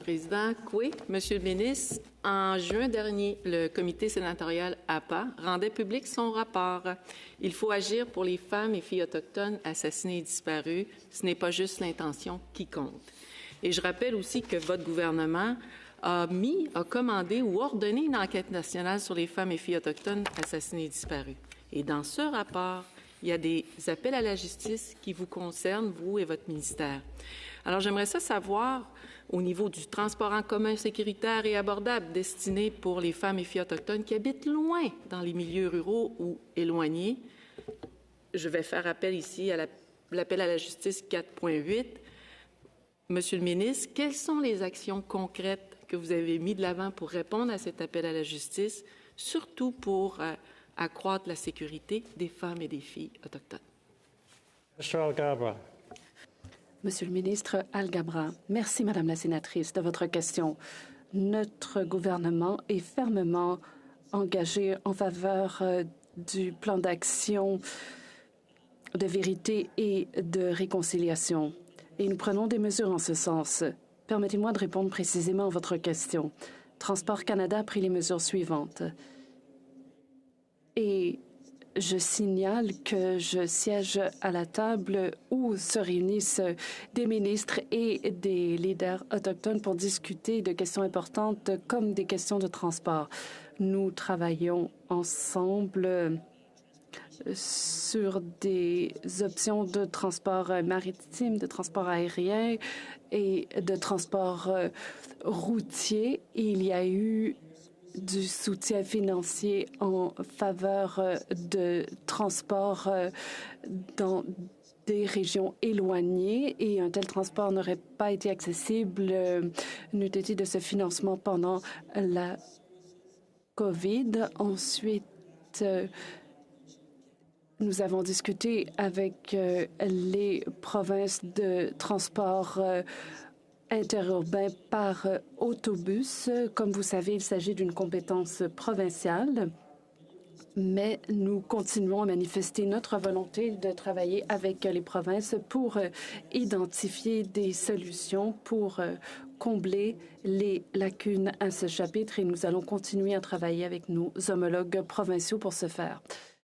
Président. Oui, Monsieur le ministre, en juin dernier, le comité sénatorial APA rendait public son rapport. Il faut agir pour les femmes et filles autochtones assassinées et disparues. Ce n'est pas juste l'intention qui compte. Et je rappelle aussi que votre gouvernement a commandé ou ordonné une enquête nationale sur les femmes et filles autochtones assassinées et disparues. Et dans ce rapport, il y a des appels à la justice qui vous concernent, vous et votre ministère. Alors, j'aimerais savoir, au niveau du transport en commun sécuritaire et abordable destiné pour les femmes et filles autochtones qui habitent loin dans les milieux ruraux ou éloignés, je vais faire appel ici à l'appel à la justice 4.8. Monsieur le ministre, quelles sont les actions concrètes que vous avez mises de l'avant pour répondre à cet appel à la justice, surtout pour accroître la sécurité des femmes et des filles autochtones? Monsieur Alghabra. Monsieur le ministre Alghabra, merci, Madame la sénatrice, de votre question. Notre gouvernement est fermement engagé en faveur du plan d'action de vérité et de réconciliation. Et nous prenons des mesures en ce sens. Permettez-moi de répondre précisément à votre question. Transport Canada a pris les mesures suivantes. Et je signale que je siège à la table où se réunissent des ministres et des leaders autochtones pour discuter de questions importantes comme des questions de transport. Nous travaillons ensemble sur des options de transport maritime, de transport aérien et de transport routier. Il y a eu du soutien financier en faveur de transport dans des régions éloignées et un tel transport n'aurait pas été accessible n'eût été de ce financement pendant la COVID. Ensuite, nous avons discuté avec les provinces de transport interurbain par autobus. Comme vous savez, il s'agit d'une compétence provinciale, mais nous continuons à manifester notre volonté de travailler avec les provinces pour identifier des solutions pour combler les lacunes à ce chapitre et nous allons continuer à travailler avec nos homologues provinciaux pour ce faire.